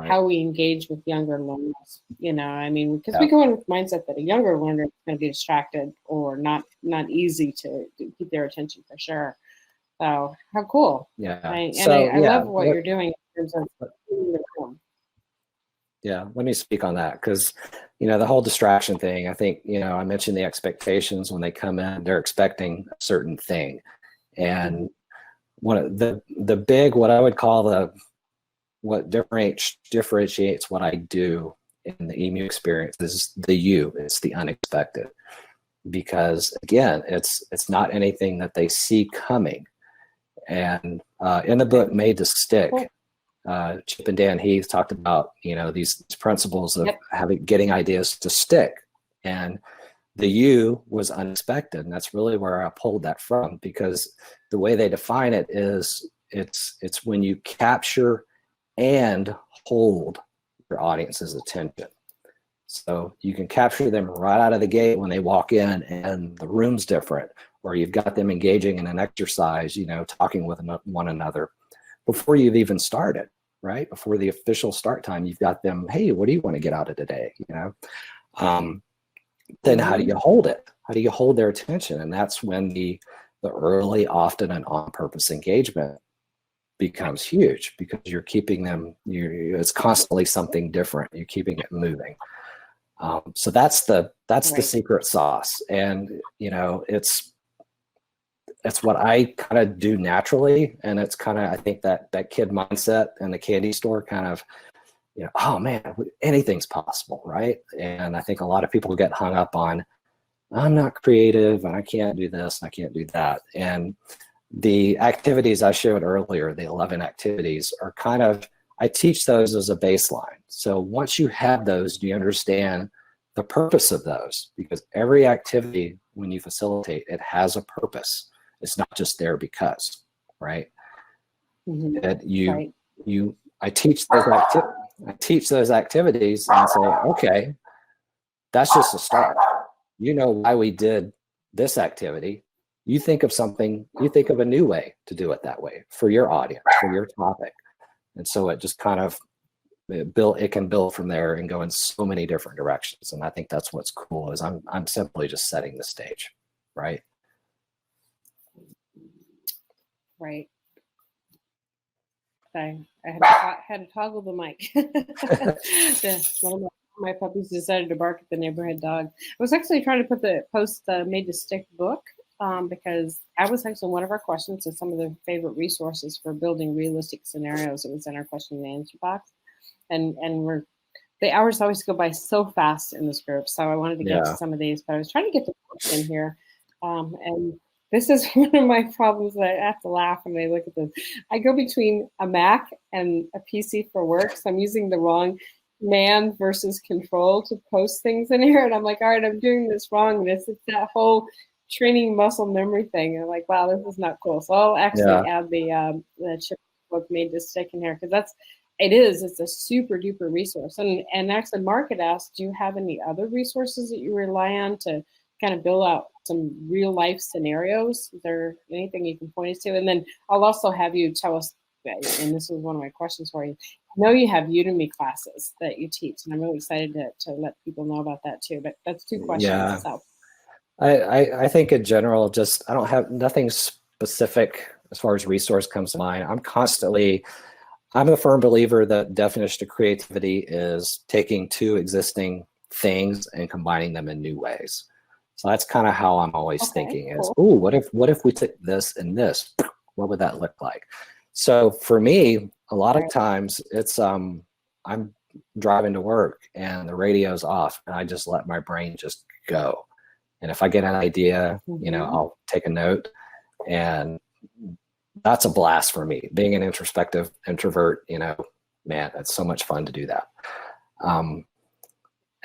how we engage with younger learners. You know, I mean, because we go in with the mindset that a younger learner is going to be distracted or not easy to keep their attention, for sure. So how cool. I love what you're doing in terms of let me speak on that, because, you know, the whole distraction thing, I think, you know, I mentioned the expectations. When they come in, they're expecting a certain thing. And one of the big, what I would call what differentiates what I do in the EMU experience is it's the unexpected. Because again, it's not anything that they see coming. And in the book Made to Stick, Chip and Dan Heath talked about, you know, these principles of getting ideas to stick, and the U was unexpected, and that's really where I pulled that from, because the way they define it is it's when you capture and hold your audience's attention. So you can capture them right out of the gate when they walk in and the room's different, or you've got them engaging in an exercise, you know, talking with one another before you've even started, right? Before the official start time, you've got them, hey, what do you want to get out of today? You know, then how do you hold it? How do you hold their attention? And that's when the early, often and on-purpose engagement becomes huge, because you're keeping them, it's constantly something different. You're keeping it moving. So that's the secret sauce. And, you know, it's what I kind of do naturally. And it's kind of, I think that kid mindset in the candy store kind of, you know, oh man, anything's possible, right? And I think a lot of people get hung up on, I'm not creative and I can't do this and I can't do that. And the activities I showed earlier, the 11 activities, are kind of, I teach those as a baseline. So once you have those, you understand the purpose of those, because every activity, when you facilitate, it has a purpose. It's not just there because, right? That I teach those activities and say, okay, that's just a start. You know why we did this activity. You think of something, you think of a new way to do it that way for your audience, for your topic. And so it just kind of it can build from there and go in so many different directions. And I think that's what's cool, is I'm simply just setting the stage, right? Right. I had to toggle the mic. One of my puppies decided to bark at the neighborhood dog. I was actually trying to post the Made to Stick book, because that was actually one of our questions, is some of the favorite resources for building realistic scenarios. It was in our question and answer box. And the hours always go by so fast in this group. So I wanted to get to some of these, but I was trying to get the book in here. And this is one of my problems that I have to laugh when I look at this. I go between a Mac and a PC for work. So I'm using the wrong man versus control to post things in here. And I'm like, all right, I'm doing this wrong. And it's that whole training muscle memory thing. And I'm like, wow, this is not cool. So I'll actually add the chip book Made to Stick in here, because it's a super duper resource. And actually Mark had asked, do you have any other resources that you rely on to kind of build out some real life scenarios? Is there anything you can point us to? And then I'll also have you tell us, and this was one of my questions for you, I know you have Udemy classes that you teach, and I'm really excited to let people know about that too. But that's two questions. Yeah. So I think in general, just I don't have nothing specific as far as resource comes to mind. I'm a firm believer that definition of creativity is taking two existing things and combining them in new ways. So that's kind of how I'm always thinking is, ooh, what if we took this and this? What would that look like? So for me, a lot of times it's I'm driving to work and the radio's off and I just let my brain just go. And if I get an idea, you know, I'll take a note and that's a blast for me. Being an introspective introvert, you know, man, it's so much fun to do that. And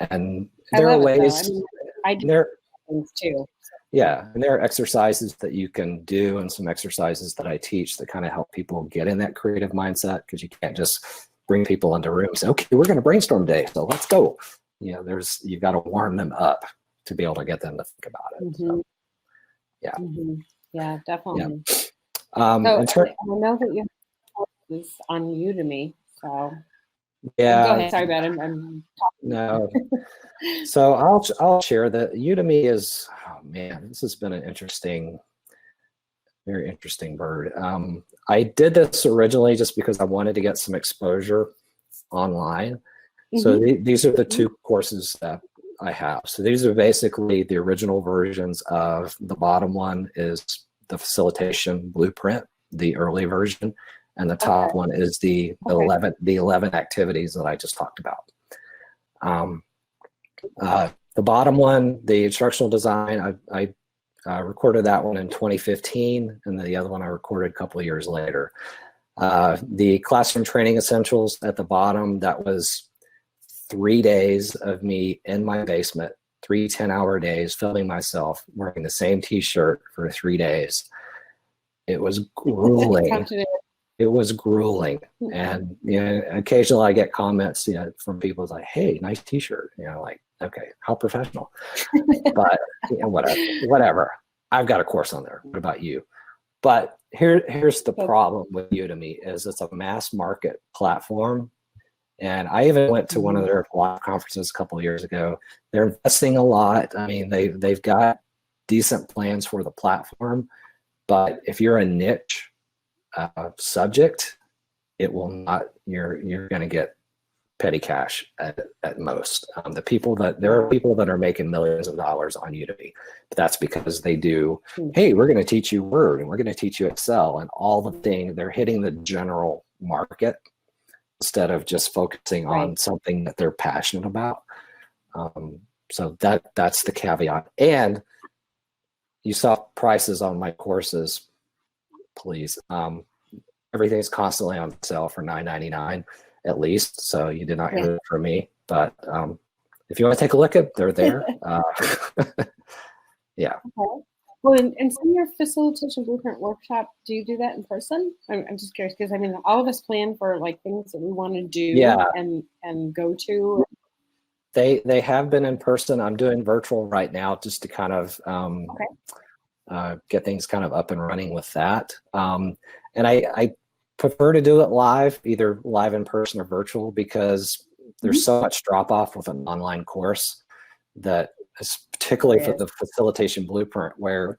I there are love it though. I ways mean, I do there, things too. yeah, and there are exercises that you can do and some exercises that I teach that kind of help people get in that creative mindset, because you can't just bring people into rooms and say, okay, we're going to brainstorm today, so let's go. You know, you've got to warm them up to be able to get them to think about it. So, yeah. Yeah, definitely. Yeah. So I know that you have courses on Udemy. So yeah. Go ahead. Sorry about it. I'm talking. No. So I'll share that Udemy is, oh man, this has been an interesting, very interesting bird. I did this originally just because I wanted to get some exposure online. So these are the two courses that I have. So these are basically the original versions of, the bottom one is the facilitation blueprint, the early version, and the top one is the 11 activities that I just talked about. The bottom one, the instructional design, I recorded that one in 2015, and the other one I recorded a couple of years later. The classroom training essentials at the bottom, that was 3 days of me in my basement, 3 10-hour days, filming myself wearing the same t-shirt for 3 days. It was grueling. It was grueling. And you know, occasionally I get comments, you know, from people like, hey, nice t-shirt. You know, like, okay, how professional. But you know, whatever. I've got a course on there. What about you? But here's the problem with Udemy is it's a mass market platform. And I even went to one of their live conferences a couple of years ago. They're investing a lot. I mean, they've got decent plans for the platform, but if you're a niche subject, it will not. You're going to get petty cash at most. There are people that are making millions of dollars on Udemy, but that's because they do. Hey, we're going to teach you Word and we're going to teach you Excel and all the things. They're hitting the general market instead of just focusing on something that they're passionate about. So that's the caveat. And you saw prices on my courses, please. Everything's constantly on sale for $9.99 at least. So you did not hear it from me. But if you want to take a look at, they're there. Yeah. Okay. Well, and some of your facilitation blueprint workshop, do you do that in person? I'm just curious because I mean, all of us plan for like things that we want to do and go to. They have been in person. I'm doing virtual right now just to kind of get things kind of up and running with that. And I prefer to do it live, either live in person or virtual, because there's so much drop off with an online course that is particularly for the facilitation blueprint, where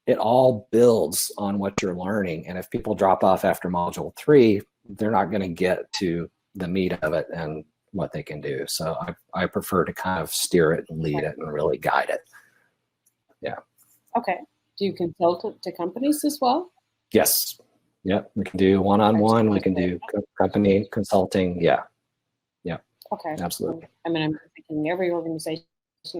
it all builds on what you're learning. And if people drop off after module 3, they're not going to get to the meat of it and what they can do. So I prefer to kind of steer it and lead it and really guide it. Yeah. Okay. Do you consult to companies as well? Yes. Yep. We can do one-on-one. We can do company consulting. Yeah. Yeah. Okay. Absolutely. I mean, I'm thinking every organization,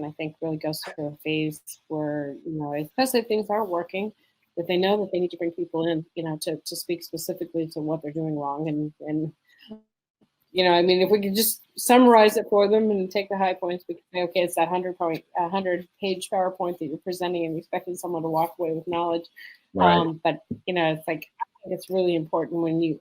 I think, really goes through a phase where, you know, especially if things aren't working, that they know that they need to bring people in, you know, to speak specifically to what they're doing wrong. And you know, I mean, if we could just summarize it for them and take the high points, we can say, okay, it's that 100-page PowerPoint that you're presenting and expecting someone to walk away with knowledge. Right. But, you know, it's like, I think it's really important when you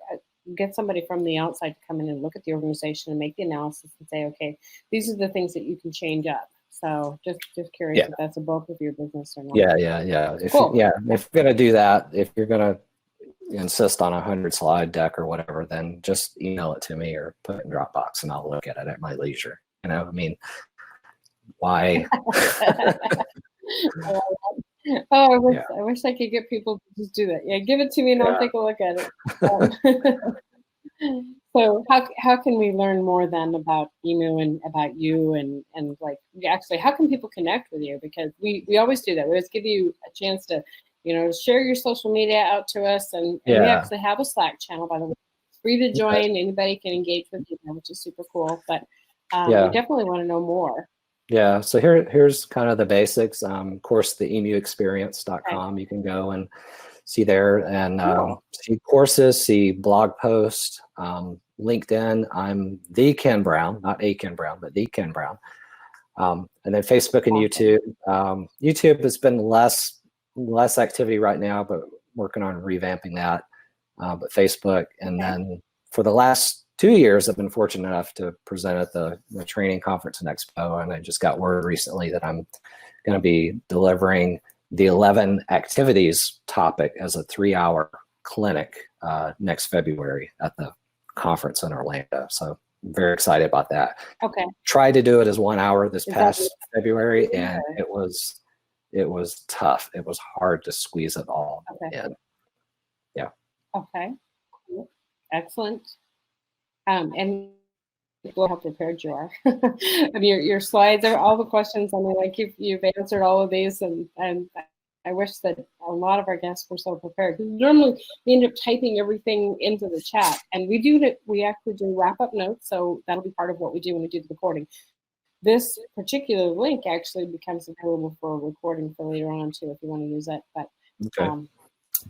get somebody from the outside to come in and look at the organization and make the analysis and say, okay, these are the things that you can change up. So just curious if that's a bulk of your business or not. Yeah. If you're going to do that, if you're going to insist on a 100-slide deck or whatever, then just email it to me or put it in Dropbox and I'll look at it at my leisure. You know, I mean, why? I wish I could get people to just do that. Yeah, give it to me and I'll take a look at it. So how can we learn more then about EMU and about you and like actually how can people connect with you? Because we always do that. We always give you a chance to, you know, share your social media out to us, and we actually have a Slack channel, by the way. It's free to join. Anybody can engage with you, which is super cool. But we definitely want to know more. Yeah, so here's kind of the basics. Of course, the emuexperience.com, you can go and see there and see courses, see blog posts, LinkedIn. I'm the Ken Brown, not a Ken Brown, but the Ken Brown. And then Facebook and YouTube. YouTube has been less activity right now, but working on revamping that. But Facebook, and then for the last 2 years, I've been fortunate enough to present at the training conference and expo, and I just got word recently that I'm going to be delivering the 11 activities topic as a 3-hour clinic next February at the conference in Orlando. So I'm very excited about that. Okay. Tried to do it as 1 hour this past February, and it was tough. It was hard to squeeze it all in. Yeah. Okay. Cool. Excellent. And how prepared you are. I mean, your slides are all the questions. I mean, like you've answered all of these, and I wish that a lot of our guests were so prepared. Normally, we end up typing everything into the chat, and we actually do wrap-up notes, so that'll be part of what we do when we do the recording. This particular link actually becomes available for a recording for later on too, if you want to use it. But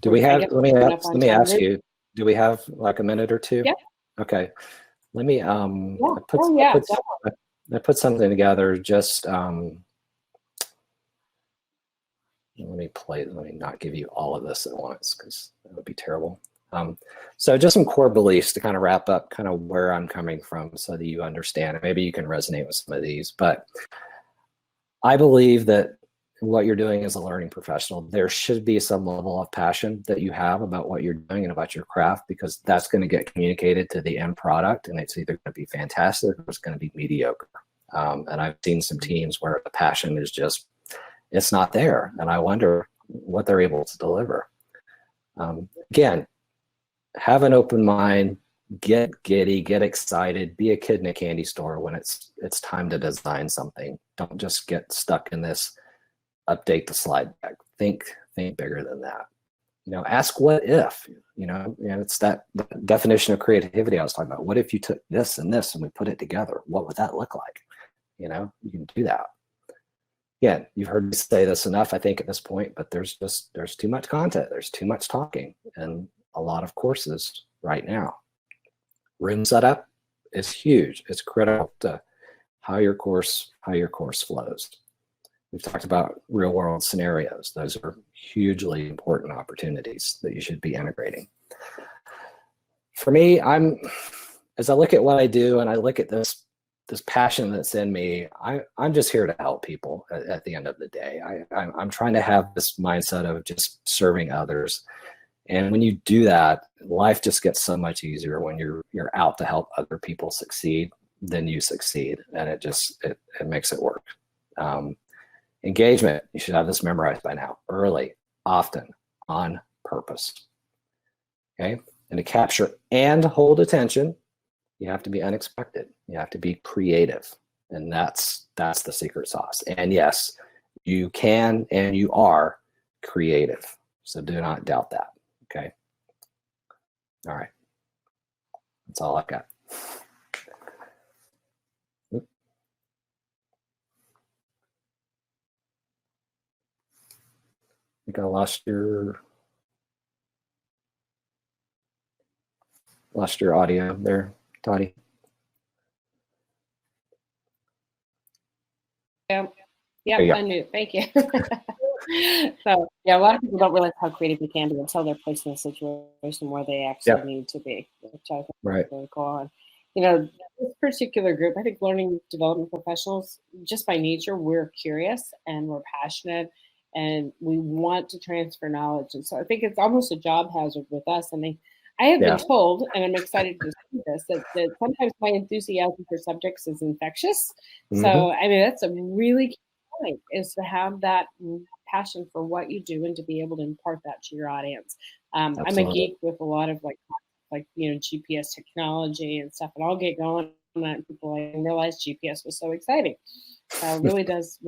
do we have? Let me ask you. Do we have like a minute or two? Yeah. Okay. Let me I put something together. Just let me not give you all of this at once, because that would be terrible. So just some core beliefs to kind of wrap up kind of where I'm coming from, so that you understand, and maybe you can resonate with some of these. But I believe that what you're doing as a learning professional, there should be some level of passion that you have about what you're doing and about your craft, because that's going to get communicated to the end product, and it's either going to be fantastic or it's going to be mediocre. And I've seen some teams where the passion is just, it's not there, and I wonder what they're able to deliver. Again, have an open mind, get giddy, get excited, be a kid in a candy store when it's time to design something. Don't just get stuck in this update the slide deck. Think bigger than that. Ask what if. It's that definition of creativity I was talking about. What if you took this and this and we put it together? What would that look like? You can do that. Again, you've heard me say this enough, I think, at this point, but there's too much content. There's too much talking in a lot of courses right now. Room setup is huge. It's critical to how your course flows. We've talked about real world scenarios. Those are hugely important opportunities that you should be integrating. For me, as I look at what I do and I look at this passion that's in me, I'm just here to help people at the end of the day. I'm trying to have this mindset of just serving others. And when you do that, life just gets so much easier when you're out to help other people succeed than you succeed. And it makes it work. Engagement, you should have this memorized by now. Early, often, on purpose. Okay? And to capture and hold attention, you have to be unexpected. You have to be creative. And that's the secret sauce. And yes, you can and you are creative. So do not doubt that. Okay? All right. That's all I've got. I think I lost your audio there, Toddi. Yeah, unmute. Thank you. So yeah, a lot of people don't realize how creative you can be until they're placed in a situation where they actually need to be, which I think is really cool. And, this particular group, I think learning development professionals, just by nature, we're curious and we're passionate and we want to transfer knowledge. And so I think it's almost a job hazard with us. And I have been told, and I'm excited to see this, that sometimes my enthusiasm for subjects is infectious. Mm-hmm. So, I mean, that's a really key point, is to have that passion for what you do and to be able to impart that to your audience. I'm a geek with a lot of like GPS technology and stuff, and I'll get going on that, and people I didn't realize GPS was so exciting. So it really does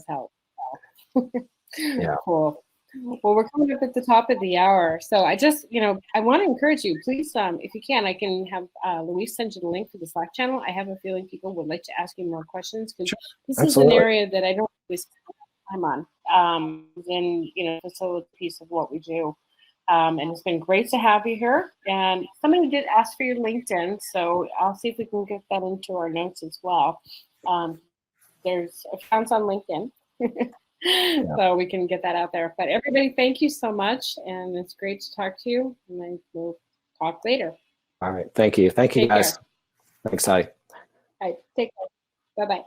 help. Yeah. Cool. Well, we're coming up at the top of the hour. So I just, I want to encourage you, please, if you can, I can have Louise send you the link for the Slack channel. I have a feeling people would like to ask you more questions because Sure. this Absolutely. is an area that I don't always spend time on. And, facilitate a piece of what we do. And it's been great to have you here. And somebody did ask for your LinkedIn, so I'll see if we can get that into our notes as well. There's accounts on LinkedIn. So we can get that out there. But everybody, thank you so much. And it's great to talk to you. And we'll talk later. All right. Thank you. Thank you, Take guys. care. Thanks, Toddi. All right. Take care. Bye-bye.